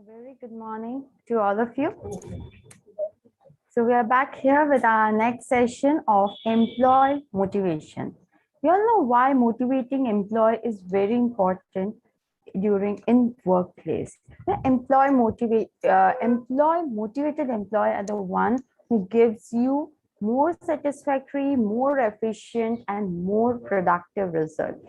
Very good morning to all of you. So we are back here with our next session of employee motivation. We all know why motivating employee is very important during in workplace. The employee motivated employee are the one who gives you more satisfactory, more efficient, and more productive result.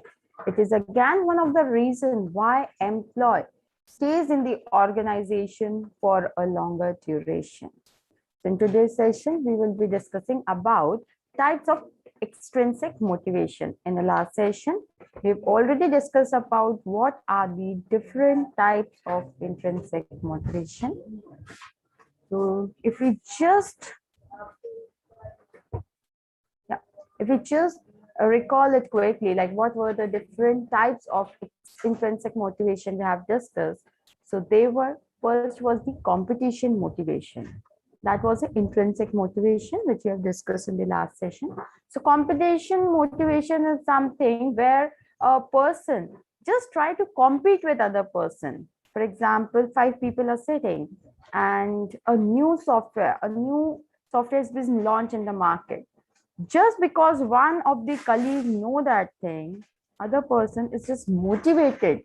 It is again one of the reasons why employee stays in the organization for a longer duration. In today's session, we will be discussing about types of extrinsic motivation. In the last session, we've already discussed about what are the different types of intrinsic motivation. So if we just recall it quickly, like what were the different types of intrinsic motivation we have discussed. So they were, first was the competition motivation. That was the intrinsic motivation, which we have discussed in the last session. So competition motivation is something where a person just try to compete with other person. For example, 5 people are sitting and a new software has been launched in the market. Just because one of the colleagues know that thing, other person is just motivated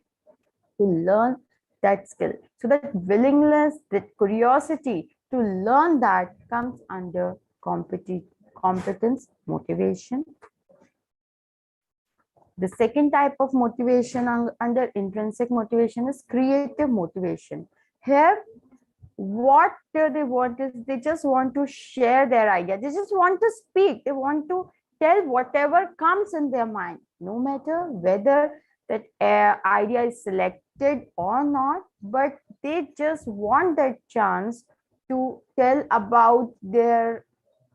to learn that skill. So that willingness, that curiosity to learn that comes under competence motivation. The second type of motivation under intrinsic motivation is creative motivation. Here, what they want is they just want to share their idea. They just want to speak. They want to tell whatever comes in their mind, no matter whether that idea is selected or not, but they just want that chance to tell about their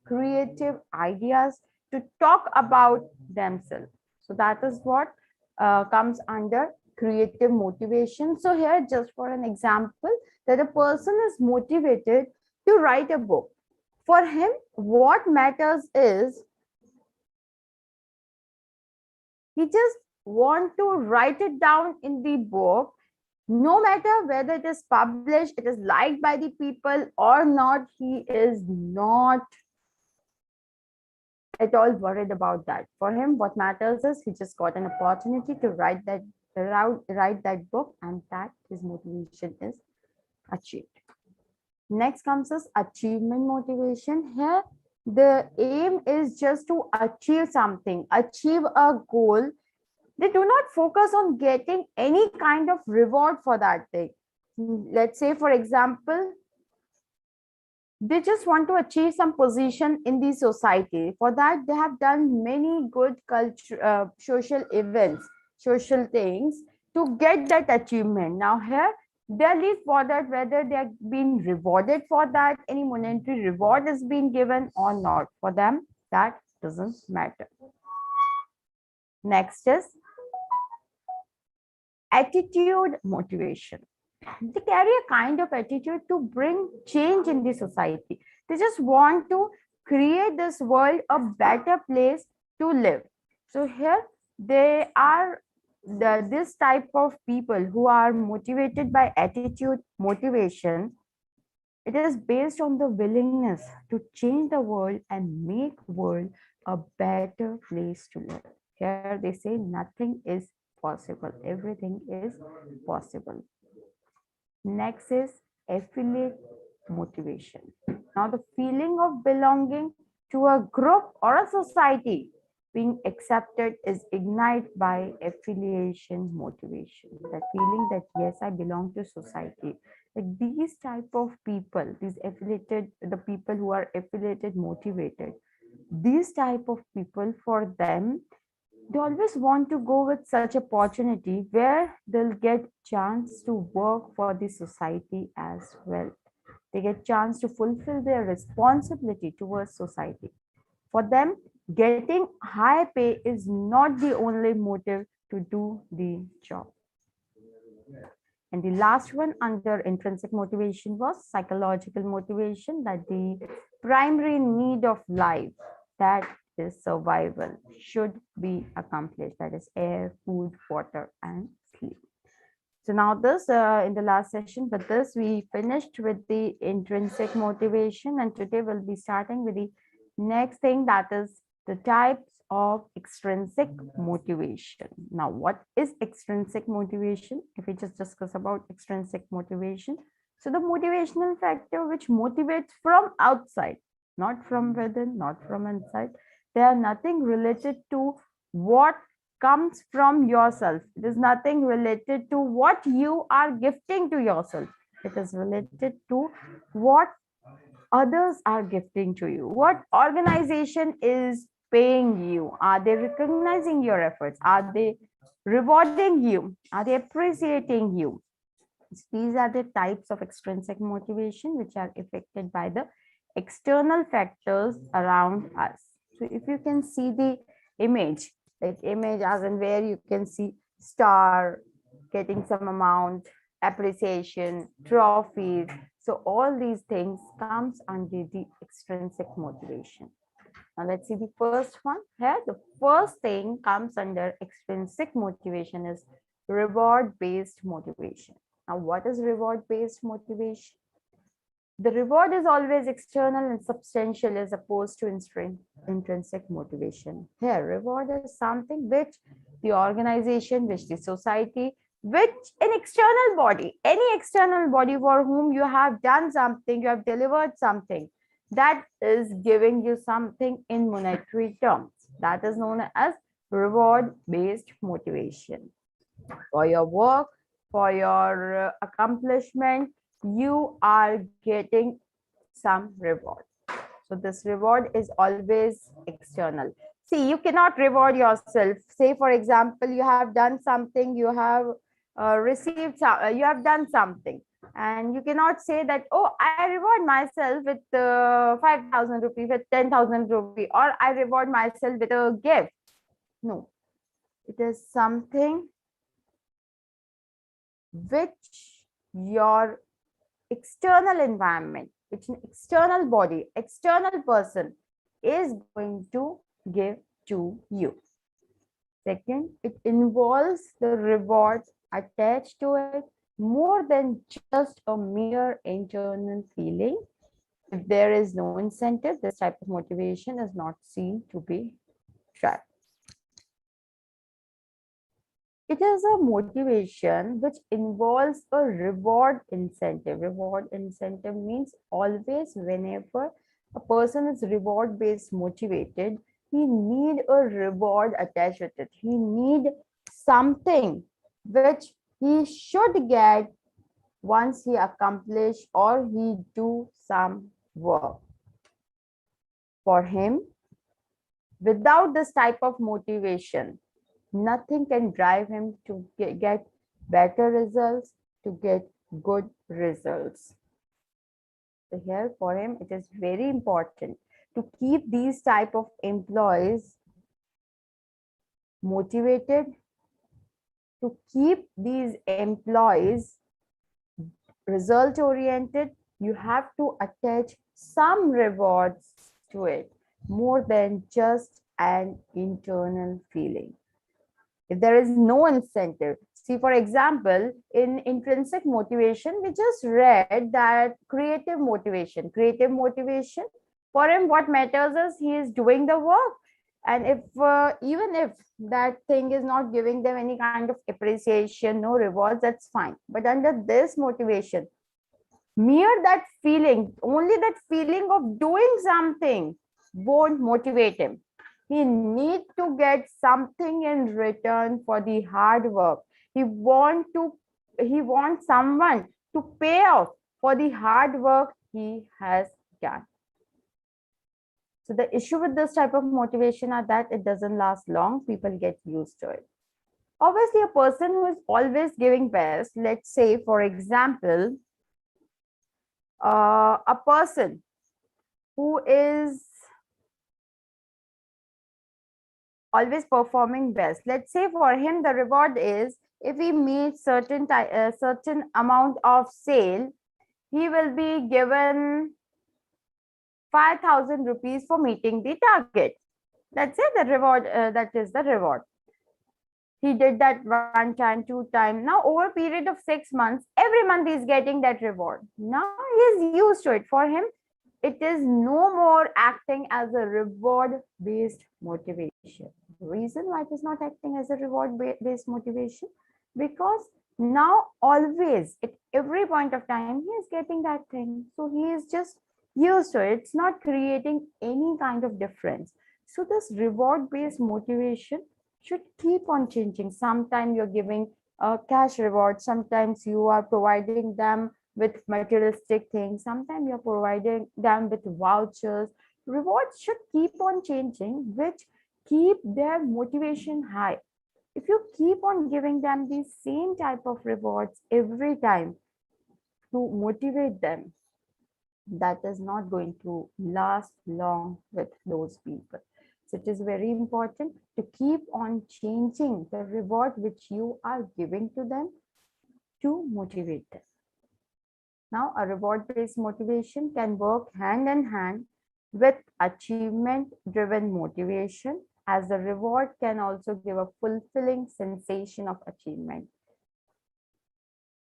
creative ideas, to talk about themselves. So that is what comes under creative motivation. So here, just for an example, that a person is motivated to write a book. For him, what matters is he just want to write it down in the book, no matter whether it is published, it is liked by the people or not. He is not at all worried about that. For him, what matters is he just got an opportunity to write that book, and that his motivation is achieved. Next comes as achievement motivation. Here, the aim is just to achieve something, achieve a goal. They do not focus on getting any kind of reward for that thing. Let's say, for example, they just want to achieve some position in the society. For that, they have done many good social events, social things to get that achievement. Now here, they are least bothered whether they are being rewarded for that, any monetary reward is being given or not. For them, that doesn't matter. Next is attitude motivation. They carry a kind of attitude to bring change in the society. They just want to create this world a better place to live. So here they are this type of people who are motivated by attitude motivation. It is based on the willingness to change the world and make world a better place to live. Here they say nothing is possible, everything is possible. Next is affiliate motivation. Now, the feeling of belonging to a group or a society, being accepted, is ignited by affiliation motivation. That feeling that yes, I belong to society. Like these type of people, the people who are affiliated motivated, these type of people, for them, they always want to go with such opportunity where they'll get chance to work for the society as well. They get chance to fulfill their responsibility towards society. For them, getting high pay is not the only motive to do the job. And the last one under intrinsic motivation was psychological motivation, that the primary need of life, that is survival, should be accomplished. That is air, food, water, and sleep. So now this, in the last session, with this, we finished with the intrinsic motivation, and today we'll be starting with the next thing, that is the types of extrinsic motivation. Now, what is extrinsic motivation? If we just discuss about extrinsic motivation, so the motivational factor which motivates from outside, not from within, not from inside. They are nothing related to what comes from yourself. It is nothing related to what you are gifting to yourself. It is related to what others are gifting to you. What organization is paying you? Are they recognizing your efforts? Are they rewarding you? Are they appreciating you? These are the types of extrinsic motivation which are affected by the external factors around us. So if you can see the image, like image as in where you can see star, getting some amount, appreciation, trophies. So all these things comes under the extrinsic motivation. Now let's see the first one. Here, the first thing comes under extrinsic motivation is reward-based motivation. Now, what is reward-based motivation? The reward is always external and substantial as opposed to intrinsic motivation. Here, reward is something which the organization, which the society, which an external body, any external body for whom you have done something, you have delivered something, that is giving you something in monetary terms. That is known as reward-based motivation. For your work, for your accomplishment, you are getting some reward. So this reward is always external. See, you cannot reward yourself. Say, for example, you have done something, you have you have done something, and you cannot say that, oh, I reward myself with 5,000 rupees, with 10,000 rupees, or I reward myself with a gift. No, it is something which your external environment, which an external body, external person is going to give to you. Second, it involves the reward attached to it more than just a mere internal feeling. If there is no incentive, this type of motivation is not seen to be tracked. It is a motivation which involves a reward incentive. Reward incentive means always whenever a person is reward based motivated, he need a reward attached with it. He need something which he should get once he accomplish or he do some work. For him, without this type of motivation, nothing can drive him to get better results, to get good results. So here for him, it is very important to keep these type of employees motivated, to keep these employees result oriented. You have to attach some rewards to it more than just an internal feeling. If there is no incentive, see, for example, in intrinsic motivation, we just read that creative motivation, for him, what matters is he is doing the work. And if even if that thing is not giving them any kind of appreciation, no rewards, that's fine. But under this motivation, mere that feeling, only that feeling of doing something won't motivate him. He needs to get something in return for the hard work. He wants someone to pay off for the hard work he has done. So the issue with this type of motivation are that it doesn't last long. People get used to it. Obviously, a person who is always giving best, let's say, for example, a person who is always performing best. Let's say for him, the reward is if he meets certain amount of sale, he will be given 5,000 rupees for meeting the target. Let's say the reward, that is the reward. He did that one time, two time. Now over a period of 6 months, every month he's getting that reward. Now he's used to it. For him, it is no more acting as a reward based motivation. Reason why it is not acting as a reward based motivation, because now always at every point of time he is getting that thing, so he is just used to it. It's not creating any kind of difference. So this reward based motivation should keep on changing. Sometimes you're giving a cash reward, sometimes you are providing them with materialistic things, sometimes you're providing them with vouchers. Rewards should keep on changing, which keep their motivation high. If you keep on giving them the same type of rewards every time to motivate them, that is not going to last long with those people. So it is very important to keep on changing the reward which you are giving to them to motivate them. Now, a reward-based motivation can work hand in hand with achievement-driven motivation, as the reward can also give a fulfilling sensation of achievement.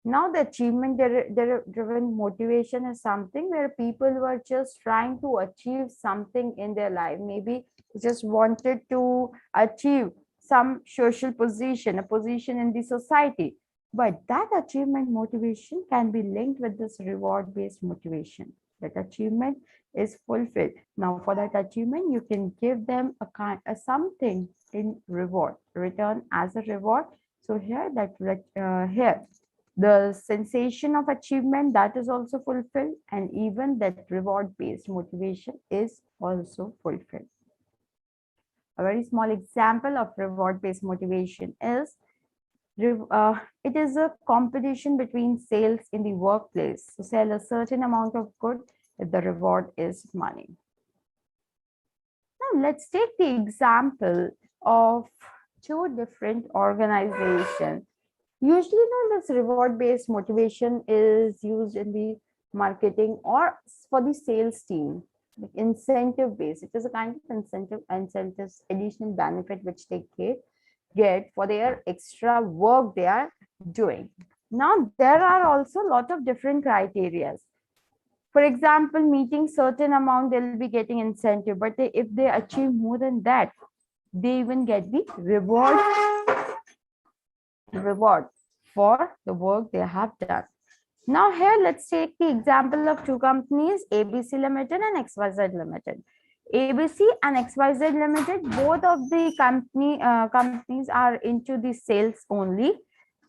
Now, the achievement-driven motivation is something where people were just trying to achieve something in their life. Maybe just wanted to achieve some social position, a position in the society. But that achievement motivation can be linked with this reward-based motivation. That achievement is fulfilled. Now, for that achievement, you can give them a something in reward, return as a reward. So here, the sensation of achievement, that is also fulfilled, and even that reward-based motivation is also fulfilled. A very small example of reward-based motivation is it is a competition between sales in the workplace. So sell a certain amount of good if the reward is money. Now let's take the example of two different organizations. Usually this reward-based motivation is used in the marketing or for the sales team, like incentive based. It is a kind of incentives, additional benefit which they get for their extra work they are doing. Now, there are also a lot of different criteria. For example, meeting certain amount, they'll be getting incentive, but if they achieve more than that, they even get the reward for the work they have done. Now here, let's take the example of two companies, ABC Limited and XYZ Limited. ABC and XYZ Limited, both of the companies are into the sales only.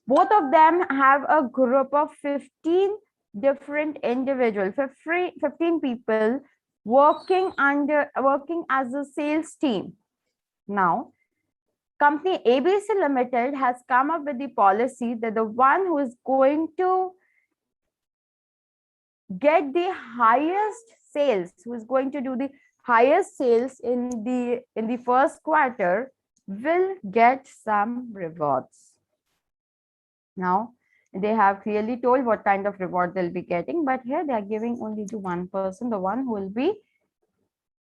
Both of them have a group of 15 different individuals, 15 people working as a sales team. Now, company ABC Limited has come up with the policy that the one who is going to get the highest sales, who is going to do the highest sales in the first quarter, will get some rewards. Now, they have clearly told what kind of reward they'll be getting, but here they are giving only to one person, the one who will be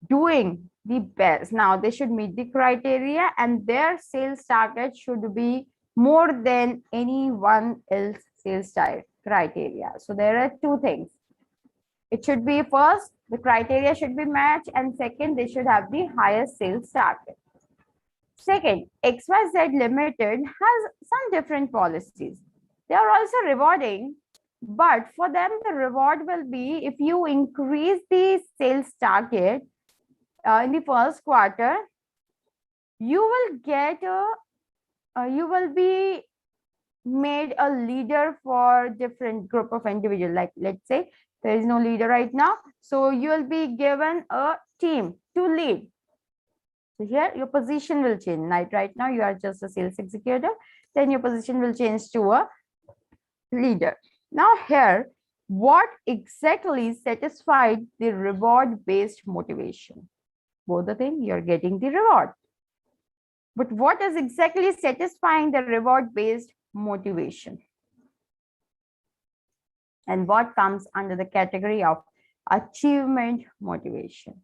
doing the best. Now, they should meet the criteria and their sales target should be more than anyone else sales criteria. So there are two things. It should be first, the criteria should be matched, and second, they should have the highest sales target. Second, XYZ Limited has some different policies. They are also rewarding, but for them, the reward will be if you increase the sales target in the first quarter, you will get you will be made a leader for different group of individuals. Like, let's say there is no leader right now, so you will be given a team to lead. So here your position will change. Right now you are just a sales executive, then your position will change to a leader. Now here, what exactly satisfied the reward-based motivation? Both the thing, you're getting the reward. But what is exactly satisfying the reward-based motivation? And what comes under the category of achievement motivation?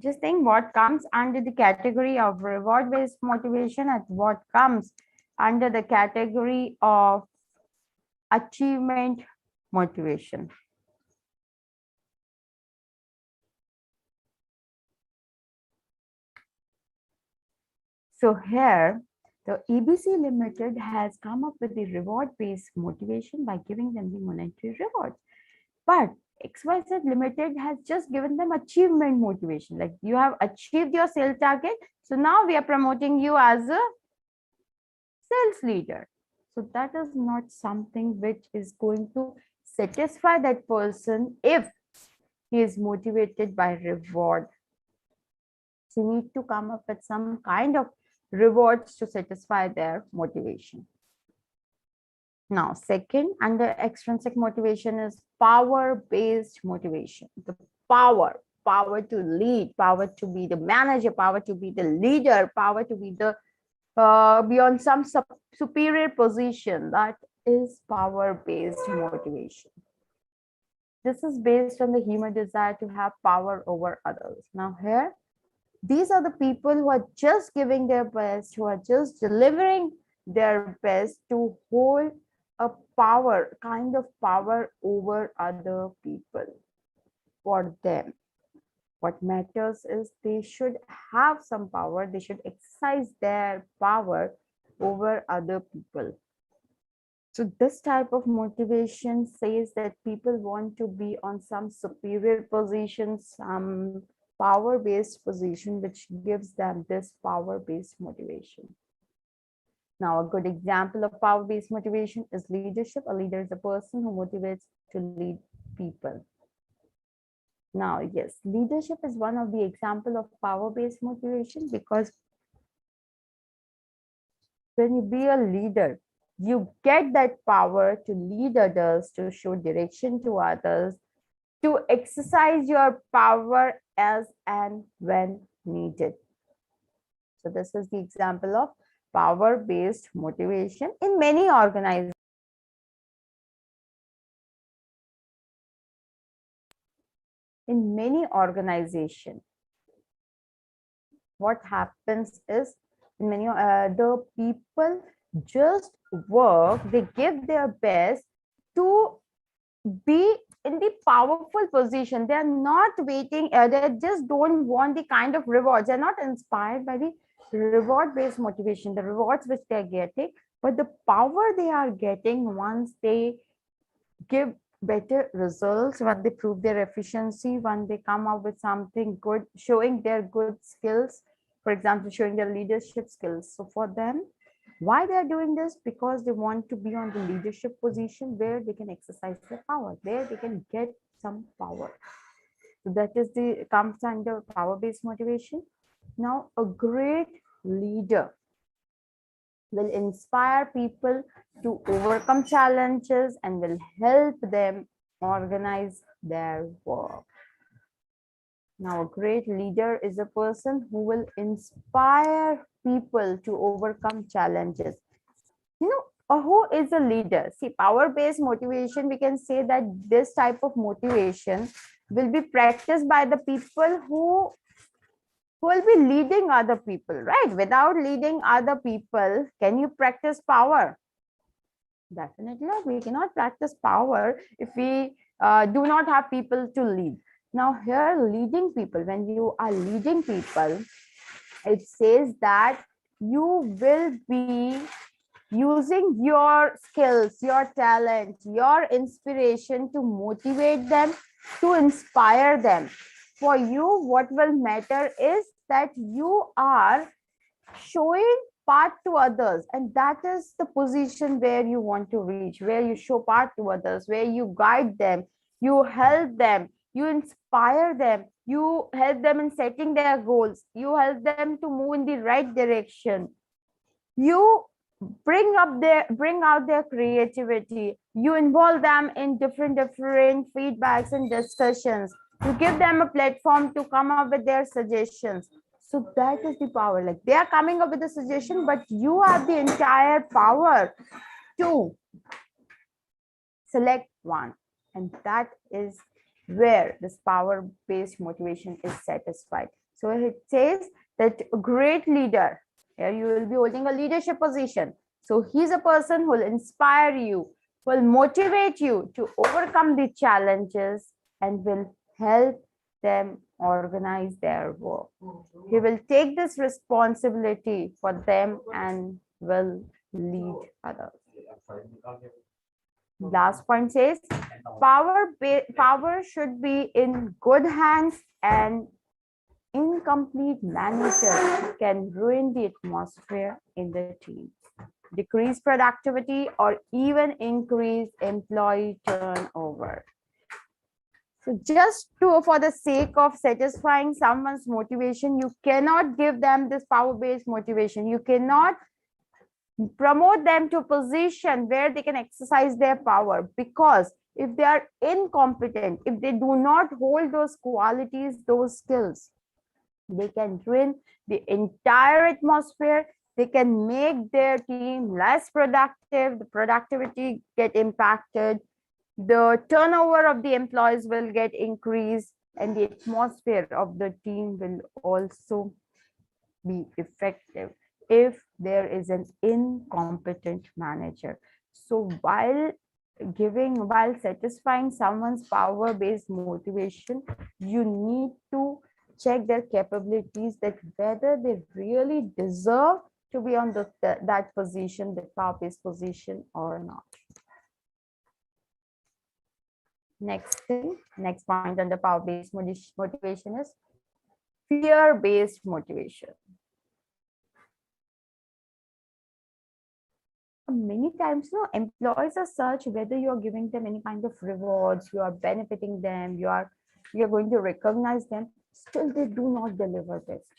Just think what comes under the category of reward-based motivation and what comes under the category of achievement motivation. So here, the EBC Limited has come up with the reward-based motivation by giving them the monetary rewards. But XYZ Limited has just given them achievement motivation. Like you have achieved your sales target. So now we are promoting you as a sales leader. So that is not something which is going to satisfy that person if he is motivated by reward. So you need to come up with some kind of rewards to satisfy their motivation. Now, second, under extrinsic motivation is power-based motivation. The power to lead, power to be the manager, power to be the leader, power to be the beyond some superior position. That is power-based motivation. This is based on the human desire to have power over others. Now here, these are the people who are just giving their best, who are just delivering their best to hold a power, kind of power over other people for them. What matters is they should have some power, they should exercise their power over other people. So this type of motivation says that people want to be on some superior position, some power-based position, which gives them this power-based motivation. Now, a good example of power-based motivation is leadership. A leader is a person who motivates to lead people. Now, yes, leadership is one of the example of power-based motivation, because when you be a leader, you get that power to lead others, to show direction to others, to exercise your power as and when needed. So this is the example of power-based motivation in many organizations. In many organizations, what happens is many the people just work, they give their best to be in the powerful position. They are not waiting, they just don't want the kind of rewards. They're not inspired by the reward-based motivation, the rewards which they're getting, but the power they are getting once they give better results, when they prove their efficiency, when they come up with something good, showing their good skills, for example, showing their leadership skills. So for them, why they are doing this? Because they want to be on the leadership position where they can exercise their power, where they can get some power. So that is the comes under power-based motivation. Now, a great leader will inspire people to overcome challenges and will help them organize their work. Now, a great leader is a person who will inspire people to overcome challenges. You know, who is a leader? See, power-based motivation, we can say that this type of motivation will be practiced by the people who will be leading other people, right? Without leading other people, can you practice power? Definitely not. We cannot practice power if we do not have people to lead. Now here, leading people, when you are leading people, it says that you will be using your skills, your talent, your inspiration to motivate them, to inspire them. For you, what will matter is that you are showing path to others, and that is the position where you want to reach, where you show path to others, where you guide them, you help them, you inspire them, you help them in setting their goals, you help them to move in the right direction, you bring out their creativity, you involve them in different feedbacks and discussions, you give them a platform to come up with their suggestions. So that is the power. Like they are coming up with a suggestion, but you have the entire power to select one, and that is where this power-based motivation is satisfied. So it says that a great leader, here you will be holding a leadership position. So he's a person who will inspire you, will motivate you to overcome the challenges and will help them organize their work. He will take this responsibility for them and will lead others. Last point says power should be in good hands, and incomplete manager can ruin the atmosphere in the team, decrease productivity, or even increase employee turnover. So just for the sake of satisfying someone's motivation, you cannot give them this power-based motivation. You cannot promote them to a position where they can exercise their power, because if they are incompetent, if they do not hold those qualities, those skills, they can ruin the entire atmosphere. They can make their team less productive. The productivity get impacted. The turnover of the employees will get increased, and the atmosphere of the team will also be effective if there is an incompetent manager. So while satisfying someone's power-based motivation, you need to check their capabilities, that whether they really deserve to be on that position, the power-based position, or not. Next point under power-based motivation is fear-based motivation. Many times, employees are such, whether you're giving them any kind of rewards, you are benefiting them, you're going to recognize them, still they do not deliver best.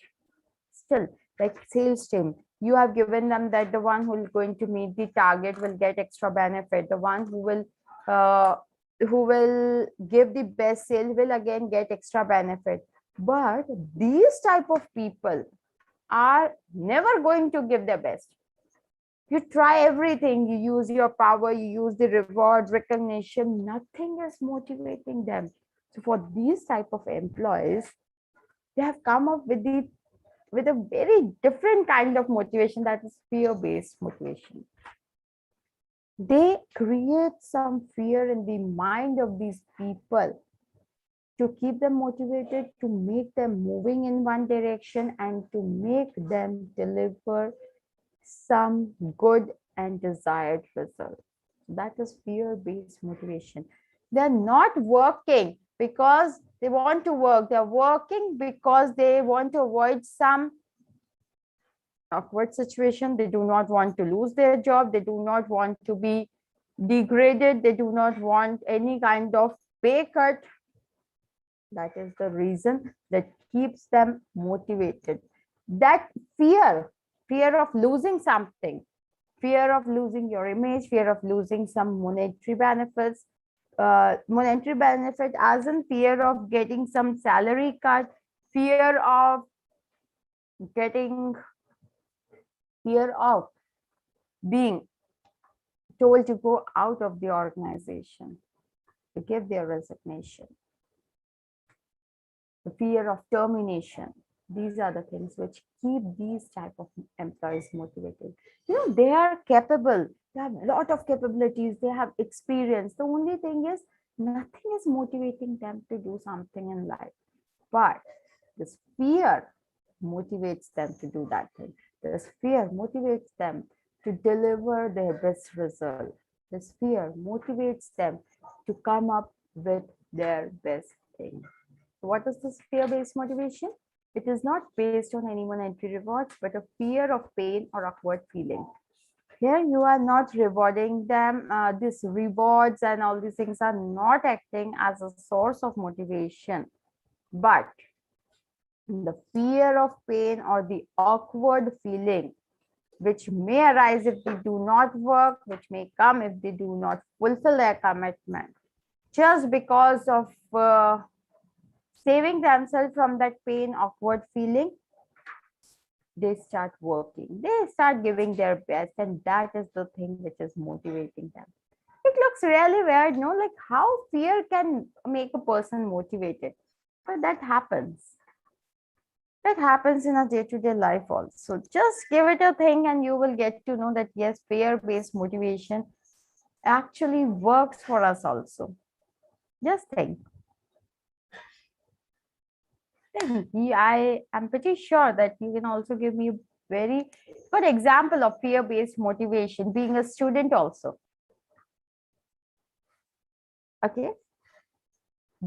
Still, like sales team, you have given them that the one who is going to meet the target will get extra benefit. The one who will give the best sale will again get extra benefit. But these type of people are never going to give their best. You try everything, you use your power, you use the reward, recognition, nothing is motivating them. So for these type of employees, they have come up with a very different kind of motivation, that is fear-based motivation. They create some fear in the mind of these people to keep them motivated, to make them moving in one direction, and to make them deliver some good and desired result. That is fear-based motivation. They're not working because they want to work. They're working because they want to avoid some awkward situation. They do not want to lose their job. They do not want to be degraded. They do not want any kind of pay cut. That is the reason that keeps them motivated. That fear of losing something, fear of losing your image, fear of losing some monetary benefits, monetary benefit as in fear of getting some salary cut, fear of being told to go out of the organization, to give their resignation, the fear of termination. These are the things which keep these type of employees motivated. They are capable. They have a lot of capabilities. They have experience. The only thing is, nothing is motivating them to do something in life. But this fear motivates them to do that thing. This fear motivates them to deliver their best result. This fear motivates them to come up with their best thing. So what is this fear-based motivation? It is not based on any monetary rewards, but a fear of pain or awkward feeling. Here you are not rewarding them. These rewards and all these things are not acting as a source of motivation, but the fear of pain or the awkward feeling which may arise if they do not work, which may come if they do not fulfill their commitment, just because of saving themselves from that pain, awkward feeling, they start working. They start giving their best, and that is the thing which is motivating them. It looks really weird, like how fear can make a person motivated, but that happens. That happens in our day-to-day life also. Just give it a thing and you will get to know that yes, fear-based motivation actually works for us also. Just think. I am pretty sure that you can also give me a very good example of fear-based motivation, being a student also. Okay.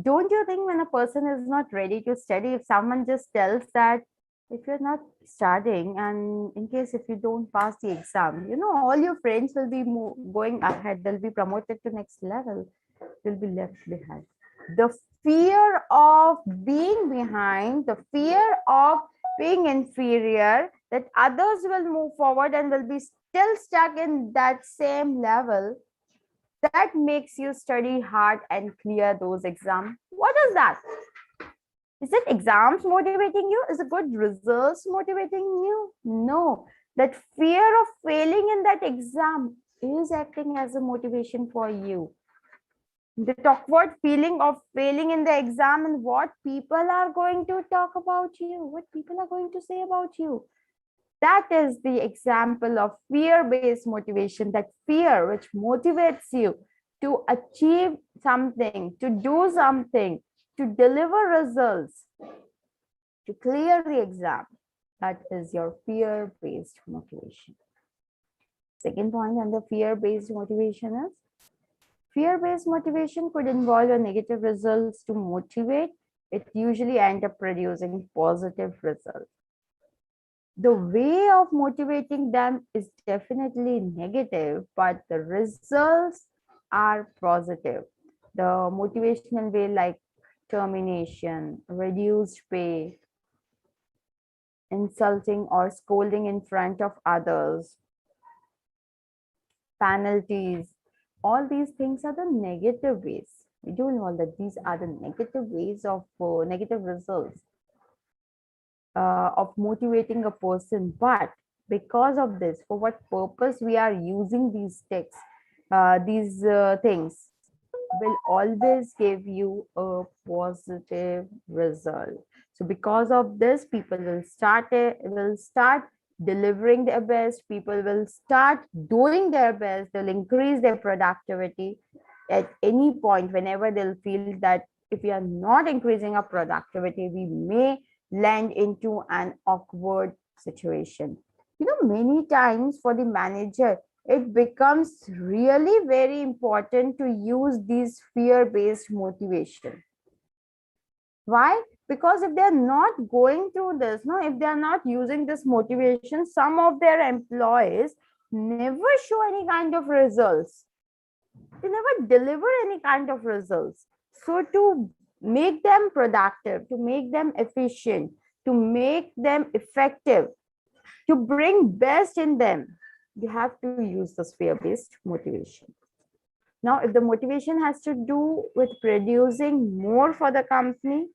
Don't you think when a person is not ready to study, if someone just tells that if you're not studying and in case if you don't pass the exam, all your friends will be going ahead, they'll be promoted to next level, they'll be left behind. The fear of being behind, the fear of being inferior, that others will move forward and will be still stuck in that same level, that makes you study hard and clear those exams. What is that? Is it exams motivating you? Is it good results motivating you? No. That fear of failing in that exam is acting as a motivation for you. The awkward feeling of failing in the exam and what people are going to talk about you, what people are going to say about you. That is the example of fear-based motivation, that fear which motivates you to achieve something, to do something, to deliver results, to clear the exam. That is your fear-based motivation. Second point under fear-based motivation is fear-based motivation could involve a negative results to motivate. It usually ends up producing positive results. The way of motivating them is definitely negative, but the results are positive. The motivational way like termination, reduced pay, insulting or scolding in front of others, penalties, all these things are the negative ways. We do know that these are the negative ways of negative results of motivating a person. But because of this, for what purpose we are using these texts, these things will always give you a positive result. So because of this, people will start delivering their best. People will start doing their best. They'll increase their productivity at any point whenever they'll feel that if we are not increasing our productivity, we may land into an awkward situation. Many times for the manager, it becomes really very important to use these fear-based motivation. Why? Because if they're not going through this, no, if they're not using this motivation, some of their employees never show any kind of results. They never deliver any kind of results. So to make them productive, to make them efficient, to make them effective, to bring best in them, you have to use this fear-based motivation. Now, if the motivation has to do with producing more for the company,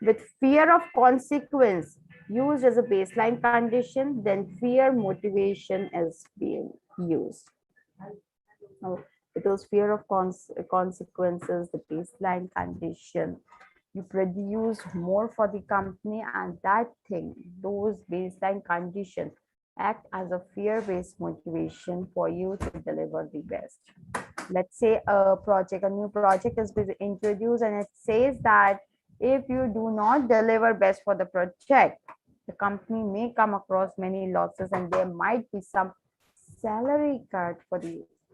with fear of consequence used as a baseline condition, then fear motivation is being used. Now, with those fear of consequences, the baseline condition, you produce more for the company, and that thing, those baseline conditions act as a fear-based motivation for you to deliver the best. Let's say a new project is being introduced and it says that if you do not deliver best for the project, the company may come across many losses and there might be some salary cut for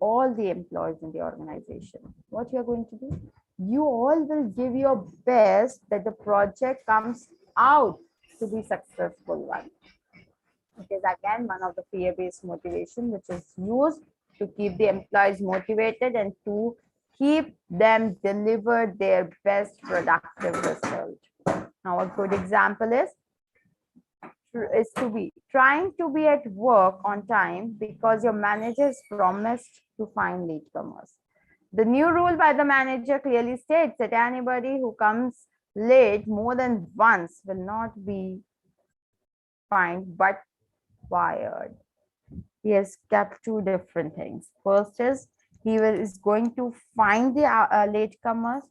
all the employees in the organization. What you are going to do? You all will give your best that the project comes out to be successful one. It is again one of the fear-based motivation which is used to keep the employees motivated and to keep them deliver their best productive result. Now, a good example is to be trying to be at work on time because your managers promised to find latecomers. The new rule by the manager clearly states that anybody who comes late more than once will not be fined but fired. He has kept two different things. First is is going to find the latecomers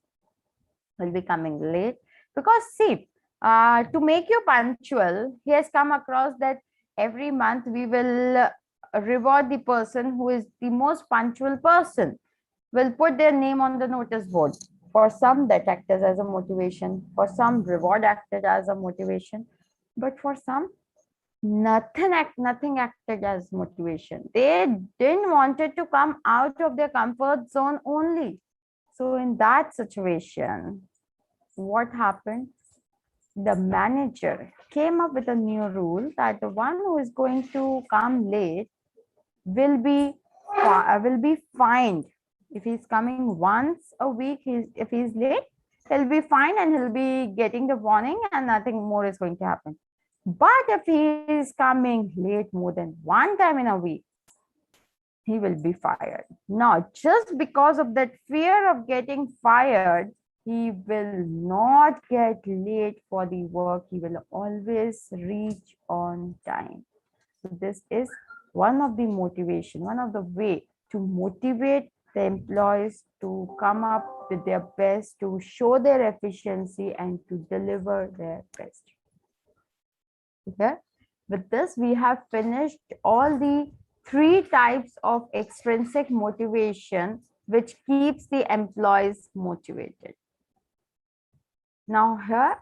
will be coming late because see, To make you punctual, he has come across that every month we will reward the person who is the most punctual person. We'll put their name on the notice board. For some, that acted as a motivation. For some, reward acted as a motivation. But for some, nothing acted as motivation. They didn't wanted to come out of their comfort zone only. So in that situation, what happened? The manager came up with a new rule that the one who is going to come late will be fined. If he's coming once a week, if he's late, he'll be fined and he'll be getting the warning and nothing more is going to happen. But if he is coming late more than one time in a week, he will be fired. Now, just because of that fear of getting fired, he will not get late for the work. He will always reach on time. So this is one of the motivation, one of the way to motivate the employees to come up with their best, to show their efficiency and to deliver their best. Okay. With this, we have finished all the 3 types of extrinsic motivation which keeps the employees motivated. Now here,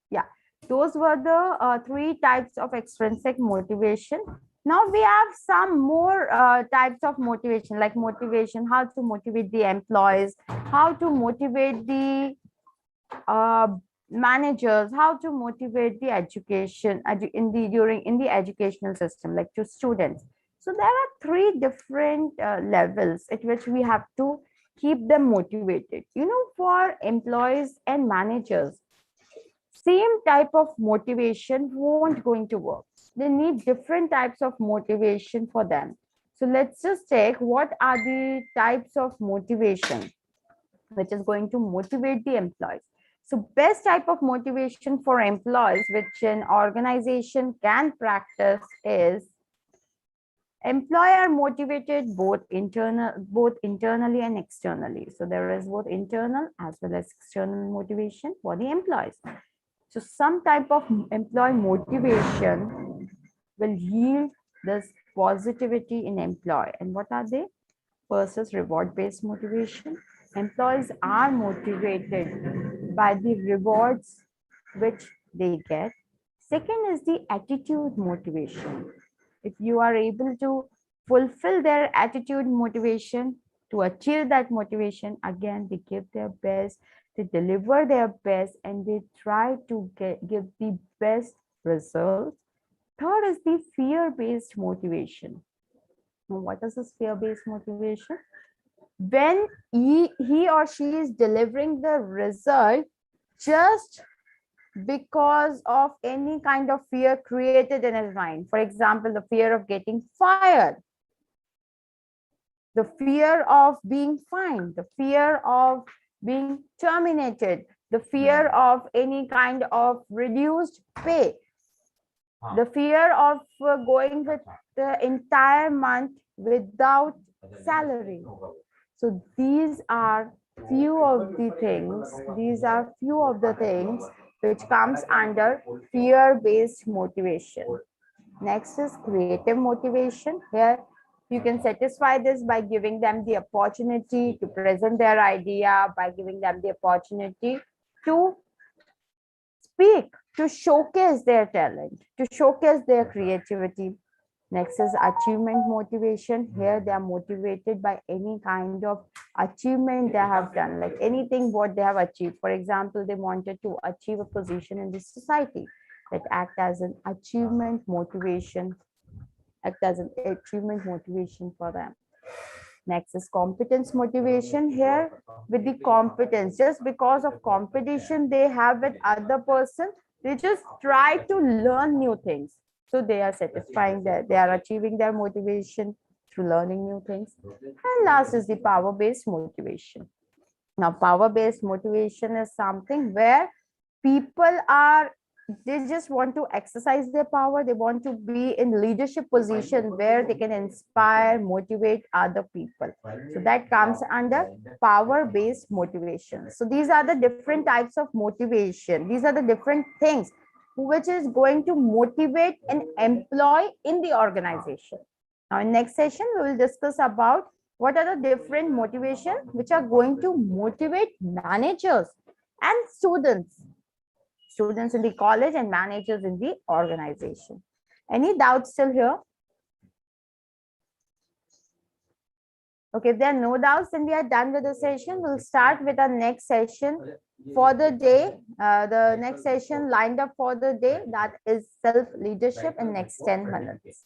yeah, those were the 3 types of extrinsic motivation. Now we have some more types of motivation, like motivation, how to motivate the employees, how to motivate the managers, how to motivate the education in the educational system, like to students. So there are 3 different levels at which we have to keep them motivated. For employees and managers, same type of motivation won't going to work. They need different types of motivation for them. So let's just take what are the types of motivation which is going to motivate the employees. So best type of motivation for employees which an organization can practice is employee are motivated both internally and externally. So there is both internal as well as external motivation for the employees. So some type of employee motivation will yield this positivity in employee. And what are they? First is reward-based motivation. Employees are motivated by the rewards which they get. Second is the attitude motivation. If you are able to fulfill their attitude motivation, to achieve that motivation, again, they give their best, they deliver their best, and they try to give the best results. Third is the fear-based motivation. Now, what is this fear-based motivation? When he or she is delivering the result just because of any kind of fear created in his mind. For example, the fear of getting fired, the fear of being fined, the fear of being terminated, the fear of any kind of reduced pay, the fear of going with the entire month without salary. So these are few of the things, which comes under fear-based motivation. Next is creative motivation. Here you can satisfy this by giving them the opportunity to present their idea, by giving them the opportunity to speak, to showcase their talent, to showcase their creativity. Next is achievement motivation. Here they are motivated by any kind of achievement they have done, like anything what they have achieved. For example, they wanted to achieve a position in this society, that act as an achievement motivation, for them. Next is competence motivation. Here with the competence, just because of competition they have with other person, they just try to learn new things. So they are satisfying that they are achieving their motivation through learning new things. And last is the power-based motivation. Now, power-based motivation is something where people are they just want to exercise their power. They want to be in leadership position where they can inspire, motivate other people. So that comes under power based motivation. So these are the different types of motivation. These are the different things which is going to motivate an employee in the organization. Now in next session we will discuss about what are the different motivation which are going to motivate managers and students in the college and managers in the organization. Any doubts still here? Okay, if there are no doubts, then we are done with the session. We'll start with our next session for the day. The next session lined up for the day, that is self-leadership in next 10 minutes.